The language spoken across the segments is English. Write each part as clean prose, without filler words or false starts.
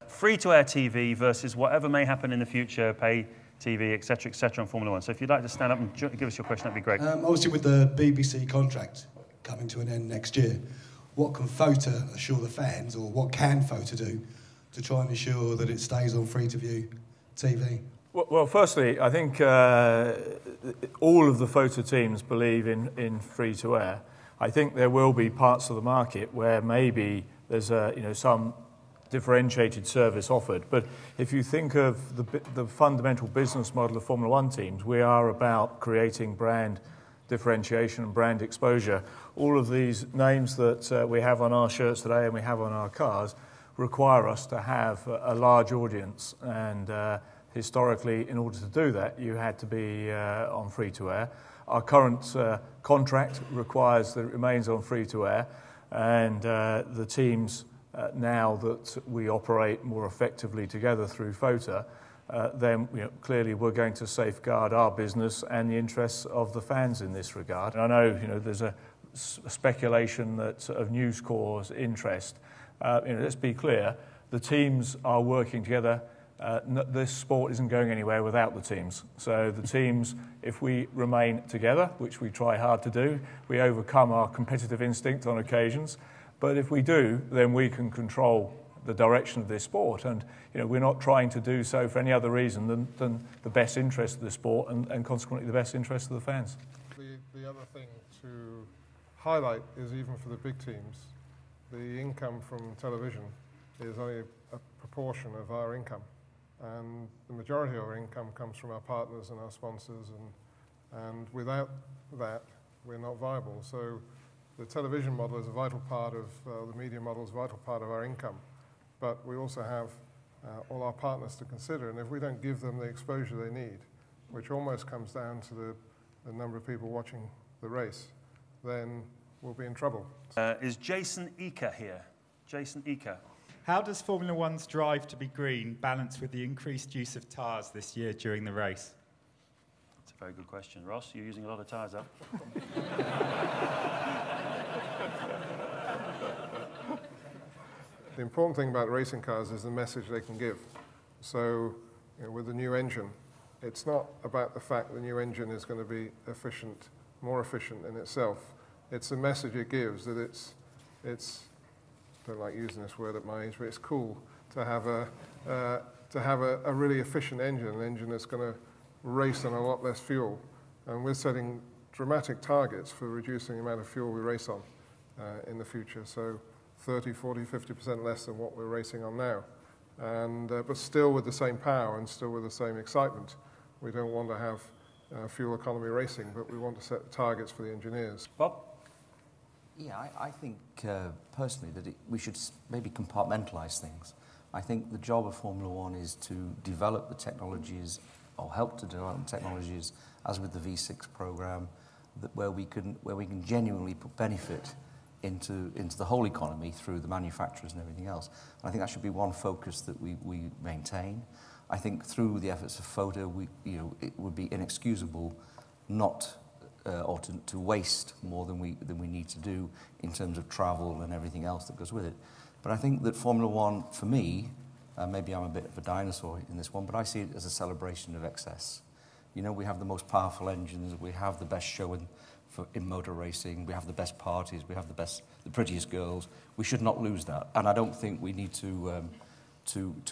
Free-to-air TV versus whatever may happen in the future, pay TV, etc., on Formula One. So if you'd like to stand up and give us your question, that'd be great. Obviously, with the BBC contract coming to an end next year, what can FOTA assure the fans, or what can FOTA do to try and ensure that it stays on free-to-view TV? Well, firstly, I think all of the FOTA teams believe in free-to-air. I think there will be parts of the market where maybe there's some differentiated service offered. But if you think of the fundamental business model of Formula One teams, we are about creating brand differentiation and brand exposure. All of these names that we have on our shirts today and we have on our cars require us to have a large audience. And historically, in order to do that, you had to be on free-to-air. Our current contract requires that it remains on free-to-air, and the teams now that we operate more effectively together through FOTA, then clearly we're going to safeguard our business and the interests of the fans in this regard. And I know there's a speculation that of News Corps' interest. Let's be clear, the teams are working together. This sport isn't going anywhere without the teams. So the teams, if we remain together, which we try hard to do, we overcome our competitive instinct on occasions. But if we do, then we can control the direction of this sport. And we're not trying to do so for any other reason than the best interest of the sport and consequently the best interest of the fans. The other thing to highlight is, even for the big teams, the income from television is only a proportion of our income. And the majority of our income comes from our partners and our sponsors. And without that, we're not viable. So the television model is a vital part of, the media model is a vital part of our income. But we also have all our partners to consider. And if we don't give them the exposure they need, which almost comes down to the number of people watching the race, then we'll be in trouble. Is Jason Eaker here? Jason Eaker. How does Formula One's drive to be green balance with the increased use of tyres this year during the race? That's a very good question. Ross, you're using a lot of tyres up. The important thing about racing cars is the message they can give. So with the new engine, it's not about the fact the new engine is going to be efficient, more efficient in itself. It's the message it gives that it's I don't like using this word at my age, but it's cool to have a really efficient engine, an engine that's going to race on a lot less fuel. And we're setting dramatic targets for reducing the amount of fuel we race on in the future. So 30, 40, 50% less than what we're racing on now. And, but still with the same power and still with the same excitement. We don't want to have fuel economy racing, but we want to set targets for the engineers. Bob? Yeah, I think personally that we should maybe compartmentalise things. I think the job of Formula One is to develop the technologies, or help to develop the technologies, as with the V6 programme, where we can genuinely put benefit into the whole economy through the manufacturers and everything else. And I think that should be one focus that we maintain. I think through the efforts of FOTA, it would be inexcusable not or to waste more than we need to do in terms of travel and everything else that goes with it. But I think that Formula One, for me, maybe I'm a bit of a dinosaur in this one, but I see it as a celebration of excess. We have the most powerful engines, we have the best show in motor racing, we have the best parties, we have the prettiest girls. We should not lose that, and I don't think we need to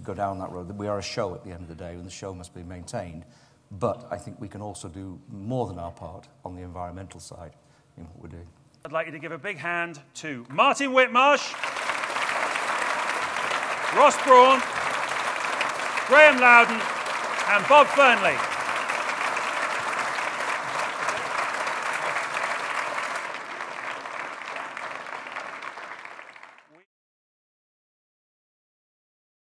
go down that road. We are a show at the end of the day, and the show must be maintained. But I think we can also do more than our part on the environmental side in what we're doing. I'd like you to give a big hand to Martin Whitmarsh, Ross Brawn, Graeme Lowdon and Bob Fernley.